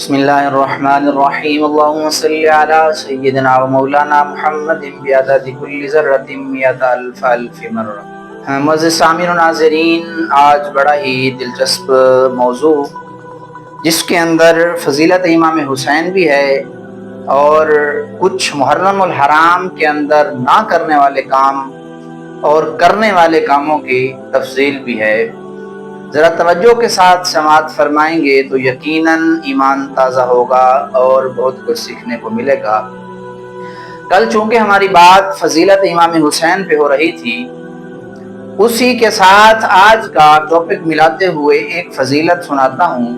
بسم اللہ الرحمن الرحیم اللہم صلی علی سیدنا و مولانا محمد بعدد کل ذرۃ مئۃ الف الف مرہ۔ معزز سامعین و ناظرین، آج بڑا ہی دلچسپ موضوع جس کے اندر فضیلت امام حسین بھی ہے اور کچھ محرم الحرام کے اندر نہ کرنے والے کام اور کرنے والے کاموں کی تفصیل بھی ہے۔ ذرا توجہ کے ساتھ سماعت فرمائیں گے تو یقیناً ایمان تازہ ہوگا اور بہت کچھ سیکھنے کو ملے گا۔ کل چونکہ ہماری بات فضیلت امام حسین پہ ہو رہی تھی، اسی کے ساتھ آج کا ٹاپک ملاتے ہوئے ایک فضیلت سناتا ہوں۔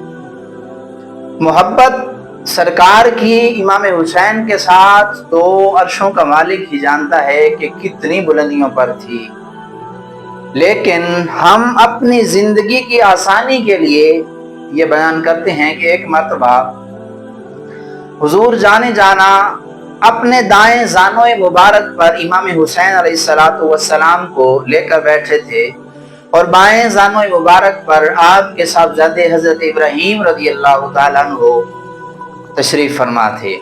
محبت سرکار کی امام حسین کے ساتھ تو عرشوں کا مالک ہی جانتا ہے کہ کتنی بلندیوں پر تھی، لیکن ہم اپنی زندگی کی آسانی کے لیے یہ بیان کرتے ہیں کہ ایک مرتبہ حضور جانے جانا اپنے دائیں زانوئے مبارک پر امام حسین علیہ السلام کو لے کر بیٹھے تھے اور بائیں زانوئے مبارک پر آپ کے صاحبزادے حضرت ابراہیم رضی اللہ تعالیٰ عنہ تشریف فرما تھے۔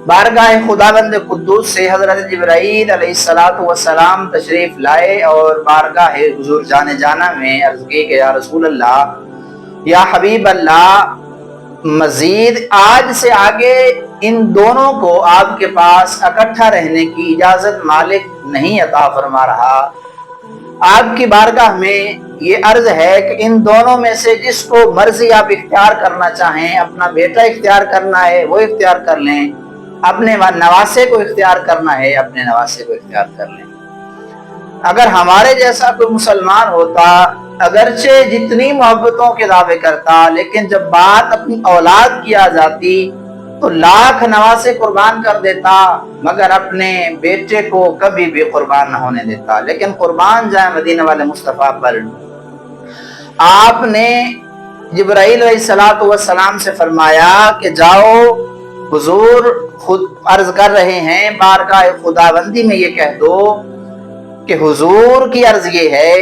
بارگاہ خداوند قدوس سے حضرت جبرائیل علیہ السلام تشریف لائے اور بارگاہ حضور جانے جانا میں عرض کی کہ یا رسول اللہ، یا حبیب اللہ، مزید آج سے آگے ان دونوں کو آپ کے پاس اکٹھا رہنے کی اجازت مالک نہیں عطا فرما رہا۔ آپ کی بارگاہ میں یہ عرض ہے کہ ان دونوں میں سے جس کو مرضی آپ اختیار کرنا چاہیں، اپنا بیٹا اختیار کرنا ہے وہ اختیار کر لیں، اپنے نواسے کو اختیار کرنا ہے اپنے نواسے کو اختیار کر لیں۔ اگر ہمارے جیسا کوئی مسلمان ہوتا، اگرچہ جتنی محبتوں کے دعوے کرتا، لیکن جب بات اپنی اولاد کی آ جاتی تو لاکھ نواسے قربان کر دیتا مگر اپنے بیٹے کو کبھی بھی قربان نہ ہونے دیتا۔ لیکن قربان جائے مدینہ والے مصطفیٰ پر، آپ نے جبرائیل علیہ السلام سے فرمایا کہ جاؤ، حضور خود عرض کر رہے ہیں بارگاہ خداوندی میں یہ کہہ دو کہ حضور کی عرض یہ ہے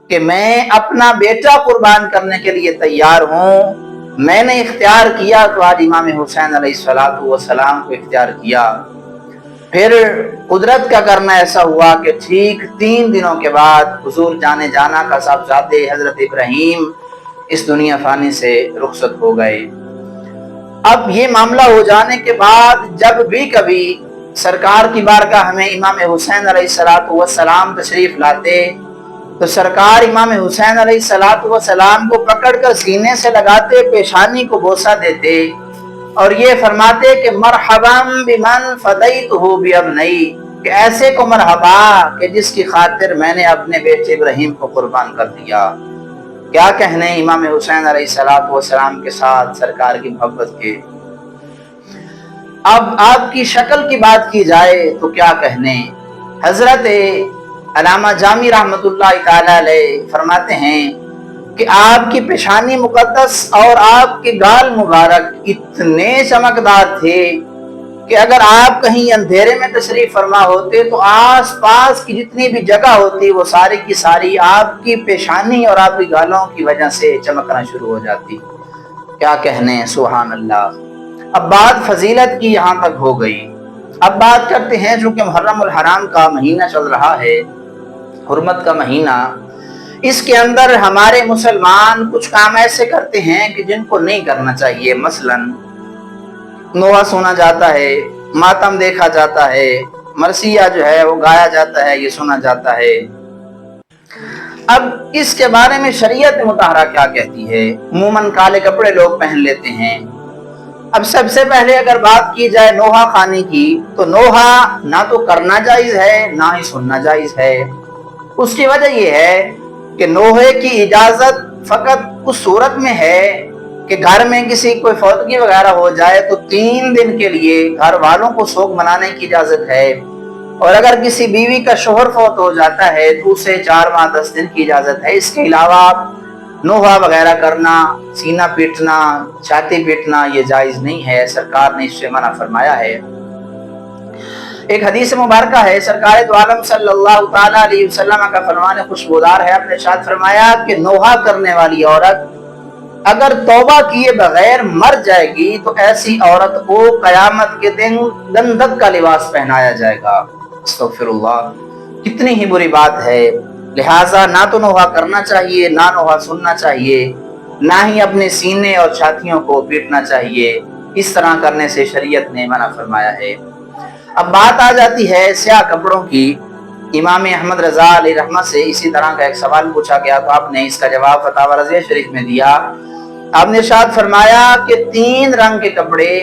کہ میں اپنا بیٹا قربان کرنے کے لیے تیار ہوں، میں نے اختیار کیا تو آج امام حسین علیہ السلام کو اختیار کیا۔ پھر قدرت کا کرنا ایسا ہوا کہ ٹھیک 3 دنوں کے بعد حضور جانے جانا کا صاحبزادے حضرت ابراہیم اس دنیا فانی سے رخصت ہو گئے۔ اب یہ معاملہ ہو جانے کے بعد جب بھی کبھی سرکار کی بارگاہ میں امام حسین علیہ السلام تشریف لاتے تو سرکار امام حسین علیہ السلام کو پکڑ کر سینے سے لگاتے، پیشانی کو بوسہ دیتے اور یہ فرماتے کہ مرحبا بمن فدیتہ بابنی، کہ ایسے کو مرحبا کہ جس کی خاطر میں نے اپنے بیٹے ابراہیم کو قربان کر دیا۔ کیا کہنے امام حسین علیہ السلام کے ساتھ سرکار کی محبت کے۔ اب آپ کی شکل کی بات کی جائے تو کیا کہنے، حضرت علامہ جامی رحمۃ اللہ تعالی علیہ فرماتے ہیں کہ آپ کی پیشانی مقدس اور آپ کے گال مبارک اتنے چمکدار تھے کہ اگر آپ کہیں اندھیرے میں تشریف فرما ہوتے تو آس پاس کی جتنی بھی جگہ ہوتی وہ ساری کی ساری آپ کی پیشانی اور آپ کی گالوں کی وجہ سے چمکنا شروع ہو جاتی۔ کیا کہنے، سبحان اللہ۔ اب بات فضیلت کی یہاں تک ہو گئی، اب بات کرتے ہیں چونکہ محرم الحرام کا مہینہ چل رہا ہے، حرمت کا مہینہ، اس کے اندر ہمارے مسلمان کچھ کام ایسے کرتے ہیں کہ جن کو نہیں کرنا چاہیے۔ مثلا نوحہ سنا جاتا ہے، ماتم دیکھا جاتا ہے، مرثیہ جو ہے وہ گایا جاتا ہے، یہ سنا جاتا ہے۔ اب اس کے بارے میں شریعت مطہرہ کیا کہتی ہے؟ عموماً کالے کپڑے لوگ پہن لیتے ہیں۔ اب سب سے پہلے اگر بات کی جائے نوحہ خانی کی تو نوحہ نہ تو کرنا جائز ہے نہ ہی سننا جائز ہے۔ اس کی وجہ یہ ہے کہ نوحے کی اجازت فقط اس صورت میں ہے کہ گھر میں کسی کوئی فوتگی وغیرہ ہو جائے تو 3 دن کے لیے گھر والوں کو سوگ منانے کی اجازت ہے، اور اگر کسی بیوی کا شوہر فوت ہو جاتا ہے تو اسے 4 ماہ 10 دن کی اجازت ہے۔ اس کے علاوہ نوحہ وغیرہ کرنا، سینہ پیٹنا، چھاتی پیٹنا یہ جائز نہیں ہے، سرکار نے اس سے منع فرمایا ہے۔ ایک حدیث مبارکہ ہے، سرکار دو عالم صلی اللہ تعالی علیہ وسلم کا فرمان خوشبودار ہے، آپ نے ارشاد فرمایا کہ نوحہ کرنے والی عورت اگر توبہ کیے بغیر مر جائے گی تو ایسی عورت کو قیامت کے دن گندھک کا لباس پہنایا جائے گا۔ استغفر اللہ، کتنی ہی بری بات ہے۔ لہٰذا نہ تو نوحہ کرنا چاہیے، نہ نوحہ سننا چاہیے، نہ ہی اپنے سینے اور چھاتیوں کو پیٹنا چاہیے۔ اس طرح کرنے سے شریعت نے منع فرمایا ہے۔ اب بات آ جاتی ہے سیاہ کپڑوں کی۔ امام احمد رضا علیہ رحمہ سے اسی طرح کا ایک سوال پوچھا گیا تو آپ نے اس کا جواب فتاوی رضیہ شریف میں دیا۔ آپ نے ارشاد فرمایا کہ 3 رنگ کے کپڑے،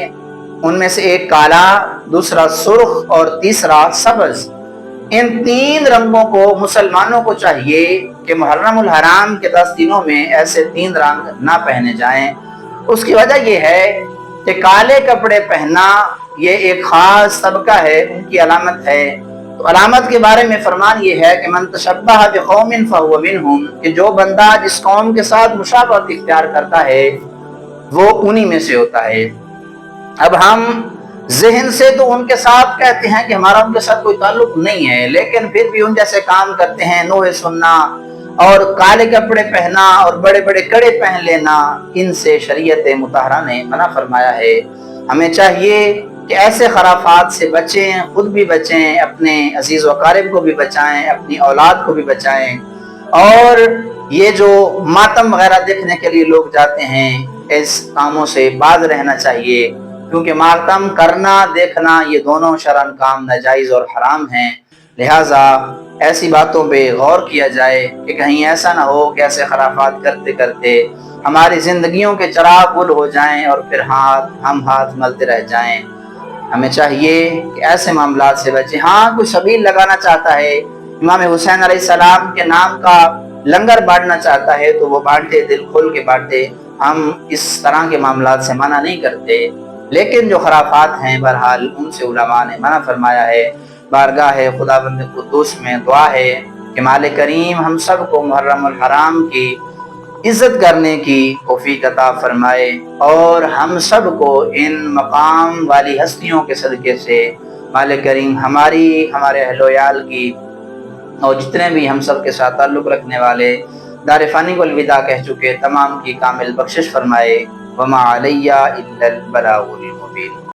ان میں سے ایک کالا، دوسرا سرخ اور تیسرا سبز، ان 3 رنگوں کو مسلمانوں کو چاہیے کہ محرم الحرام کے 10 دنوں میں ایسے 3 رنگ نہ پہنے جائیں۔ اس کی وجہ یہ ہے کہ کالے کپڑے پہننا یہ ایک خاص طبقہ ہے، ان کی علامت ہے۔ تو علامت کے بارے میں فرمان یہ ہے کہ من تشبہ بقوم فہو منہم، کہ جو بندہ جس قوم کے ساتھ مشابہت اختیار کرتا ہے وہ انہی میں سے ہوتا ہے۔ اب ہم ذہن سے تو ان کے ساتھ کہتے ہیں کہ ہمارا ان کے ساتھ کوئی تعلق نہیں ہے، لیکن پھر بھی ان جیسے کام کرتے ہیں، نوحے سننا اور کالے کپڑے پہننا اور بڑے بڑے کڑے پہن لینا، ان سے شریعت مطہرہ نے منع فرمایا ہے۔ ہمیں چاہیے کہ ایسے خرافات سے بچیں، خود بھی بچیں، اپنے عزیز و اقارب کو بھی بچائیں، اپنی اولاد کو بھی بچائیں، اور یہ جو ماتم وغیرہ دیکھنے کے لیے لوگ جاتے ہیں اس کاموں سے باز رہنا چاہیے، کیونکہ ماتم کرنا دیکھنا یہ دونوں شرعاً کام ناجائز اور حرام ہیں۔ لہٰذا ایسی باتوں پہ غور کیا جائے کہ کہیں ایسا نہ ہو کہ ایسے خرافات کرتے کرتے ہماری زندگیوں کے چراغ گل ہو جائیں اور پھر ہم ہاتھ ملتے رہ جائیں۔ ہمیں چاہیے کہ ایسے معاملات سے بچیں۔ ہاں کوئی سبیل لگانا چاہتا ہے، امام حسین علیہ السلام کے نام کا لنگر بانٹنا چاہتا ہے تو وہ بانٹے، دل کھول کے بانٹے، ہم اس طرح کے معاملات سے منع نہیں کرتے، لیکن جو خرافات ہیں بہرحال ان سے علماء نے منع فرمایا ہے۔ بارگاہ خداوند قدوس میں دعا ہے کہ مالک کریم ہم سب کو محرم الحرام کی عزت کرنے کی توفیق عطا فرمائے، اور ہم سب کو ان مقام والی ہستیوں کے صدقے سے مالک کریم ہمارے اہل و عیال کی اور جتنے بھی ہم سب کے ساتھ تعلق رکھنے والے دار فانی کو الوداع کہہ چکے تمام کی کامل بخشش فرمائے۔ وما علیہ الا البلاغ المبین۔